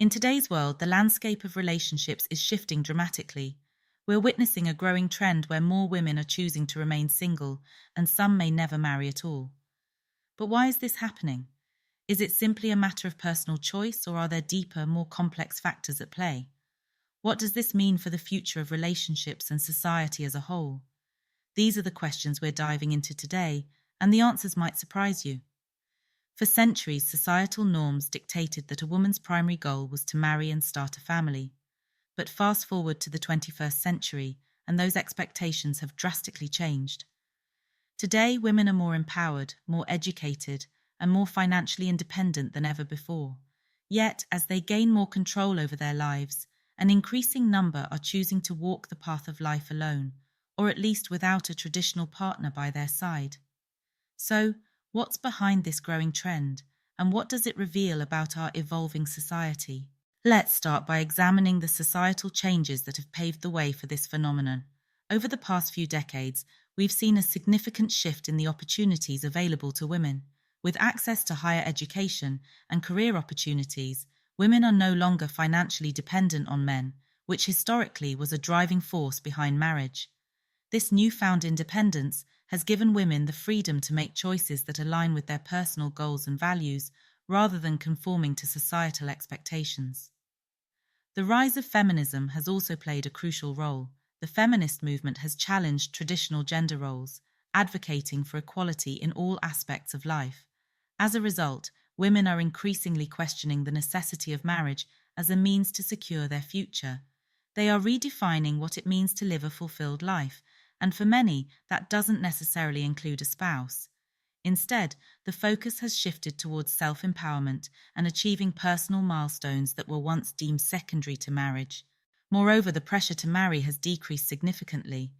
In today's world, the landscape of relationships is shifting dramatically. We're witnessing a growing trend where more women are choosing to remain single, and some may never marry at all. But why is this happening? Is it simply a matter of personal choice, or are there deeper, more complex factors at play? What does this mean for the future of relationships and society as a whole? These are the questions we're diving into today, and the answers might surprise you. For centuries, societal norms dictated that a woman's primary goal was to marry and start a family. But fast forward to the 21st century, and those expectations have drastically changed. Today, women are more empowered, more educated, and more financially independent than ever before. Yet, as they gain more control over their lives, an increasing number are choosing to walk the path of life alone, or at least without a traditional partner by their side. So, what's behind this growing trend, and what does it reveal about our evolving society? Let's start by examining the societal changes that have paved the way for this phenomenon. Over the past few decades, we've seen a significant shift in the opportunities available to women. With access to higher education and career opportunities, women are no longer financially dependent on men, which historically was a driving force behind marriage. This newfound independence has given women the freedom to make choices that align with their personal goals and values, rather than conforming to societal expectations. The rise of feminism has also played a crucial role. The feminist movement has challenged traditional gender roles, advocating for equality in all aspects of life. As a result, women are increasingly questioning the necessity of marriage as a means to secure their future. They are redefining what it means to live a fulfilled life, and for many, that doesn't necessarily include a spouse. Instead, the focus has shifted towards self-empowerment and achieving personal milestones that were once deemed secondary to marriage. Moreover, the pressure to marry has decreased significantly.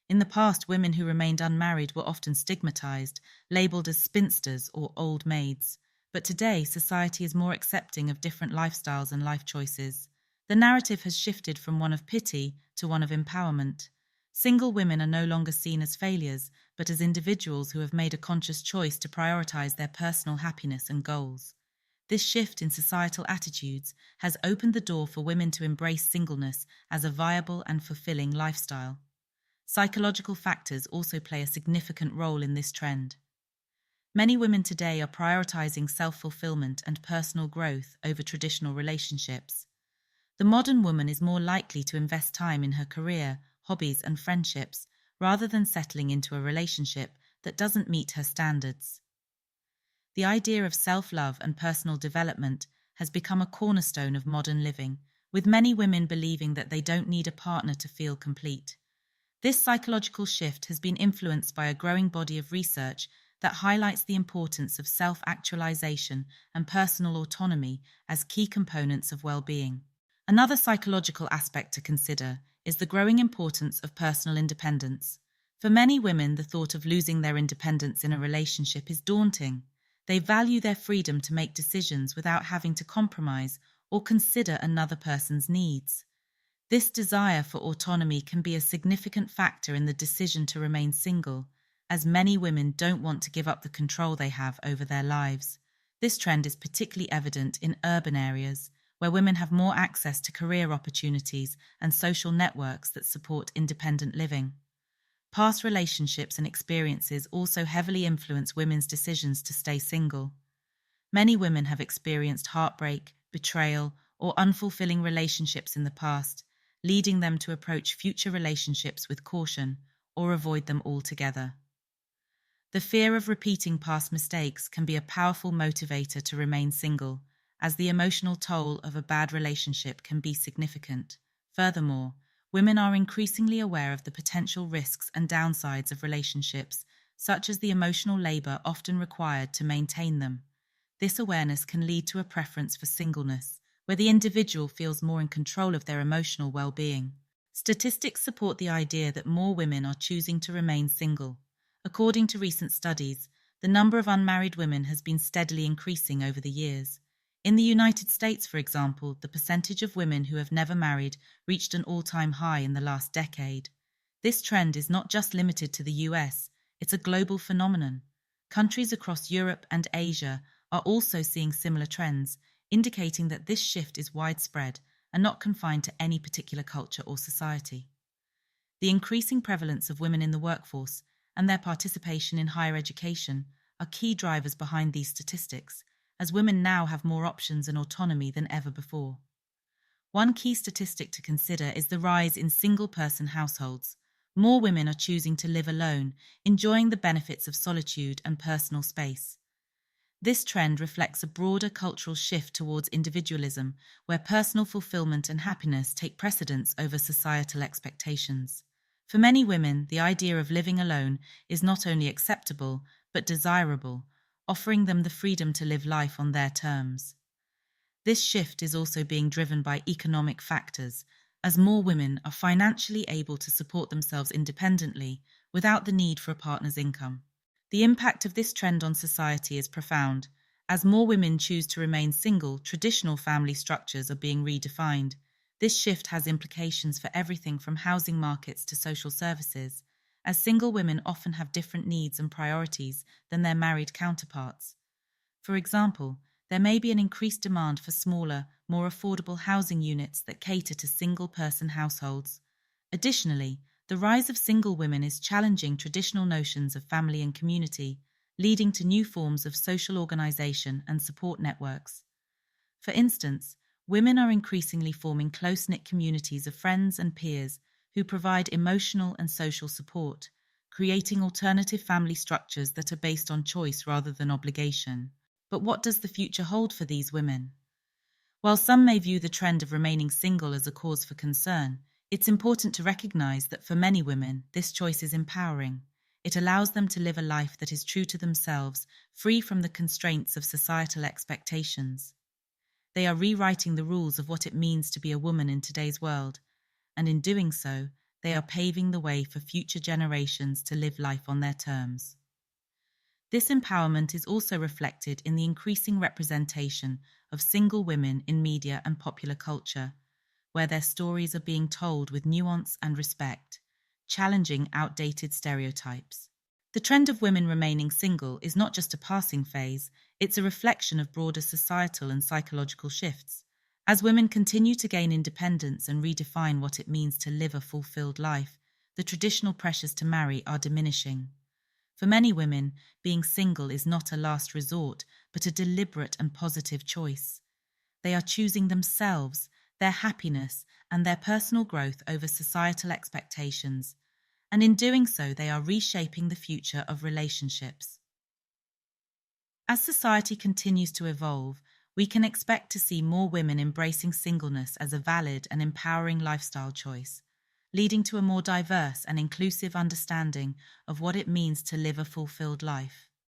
In the past, women who remained unmarried were often stigmatized, labeled as spinsters or old maids. But today, society is more accepting of different lifestyles and life choices. The narrative has shifted from one of pity to one of empowerment. Single women are no longer seen as failures, but as individuals who have made a conscious choice to prioritize their personal happiness and goals. This shift in societal attitudes has opened the door for women to embrace singleness as a viable and fulfilling lifestyle. Psychological factors also play a significant role in this trend. Many women today are prioritizing self-fulfillment and personal growth over traditional relationships. The modern woman is more likely to invest time in her career, hobbies, and friendships, rather than settling into a relationship that doesn't meet her standards. The idea of self-love and personal development has become a cornerstone of modern living, with many women believing that they don't need a partner to feel complete. This psychological shift has been influenced by a growing body of research that highlights the importance of self-actualization and personal autonomy as key components of well-being. Another psychological aspect to consider is the growing importance of personal independence. For many women, the thought of losing their independence in a relationship is daunting. They value their freedom to make decisions without having to compromise or consider another person's needs. This desire for autonomy can be a significant factor in the decision to remain single, as many women don't want to give up the control they have over their lives. This trend is particularly evident in urban areas, where women have more access to career opportunities and social networks that support independent living. Past relationships and experiences also heavily influence women's decisions to stay single. Many women have experienced heartbreak, betrayal, or unfulfilling relationships in the past, leading them to approach future relationships with caution or avoid them altogether. The fear of repeating past mistakes can be a powerful motivator to remain single, as the emotional toll of a bad relationship can be significant. Furthermore, women are increasingly aware of the potential risks and downsides of relationships, such as the emotional labor often required to maintain them. This awareness can lead to a preference for singleness, where the individual feels more in control of their emotional well-being. Statistics support the idea that more women are choosing to remain single. According to recent studies, the number of unmarried women has been steadily increasing over the years. In the United States, for example, the percentage of women who have never married reached an all-time high in the last decade. This trend is not just limited to the US, it's a global phenomenon. Countries across Europe and Asia are also seeing similar trends, indicating that this shift is widespread and not confined to any particular culture or society. The increasing prevalence of women in the workforce and their participation in higher education are key drivers behind these statistics, as women now have more options and autonomy than ever before. One key statistic to consider is the rise in single-person households. More women are choosing to live alone, enjoying the benefits of solitude and personal space. This trend reflects a broader cultural shift towards individualism, where personal fulfillment and happiness take precedence over societal expectations. For many women, the idea of living alone is not only acceptable, but desirable, offering them the freedom to live life on their terms. This shift is also being driven by economic factors, as more women are financially able to support themselves independently without the need for a partner's income. The impact of this trend on society is profound. As more women choose to remain single, traditional family structures are being redefined. This shift has implications for everything from housing markets to social services, as single women often have different needs and priorities than their married counterparts. For example, there may be an increased demand for smaller, more affordable housing units that cater to single-person households. Additionally, the rise of single women is challenging traditional notions of family and community, leading to new forms of social organization and support networks. For instance, women are increasingly forming close-knit communities of friends and peers who provide emotional and social support, creating alternative family structures that are based on choice rather than obligation. But what does the future hold for these women? While some may view the trend of remaining single as a cause for concern, it's important to recognize that for many women, this choice is empowering. It allows them to live a life that is true to themselves, free from the constraints of societal expectations. They are rewriting the rules of what it means to be a woman in today's world, and in doing so, they are paving the way for future generations to live life on their terms. This empowerment is also reflected in the increasing representation of single women in media and popular culture, where their stories are being told with nuance and respect, challenging outdated stereotypes. The trend of women remaining single is not just a passing phase, it's a reflection of broader societal and psychological shifts. As women continue to gain independence and redefine what it means to live a fulfilled life, the traditional pressures to marry are diminishing. For many women, being single is not a last resort, but a deliberate and positive choice. They are choosing themselves, their happiness, and their personal growth over societal expectations, and in doing so, they are reshaping the future of relationships. As society continues to evolve, we can expect to see more women embracing singleness as a valid and empowering lifestyle choice, leading to a more diverse and inclusive understanding of what it means to live a fulfilled life.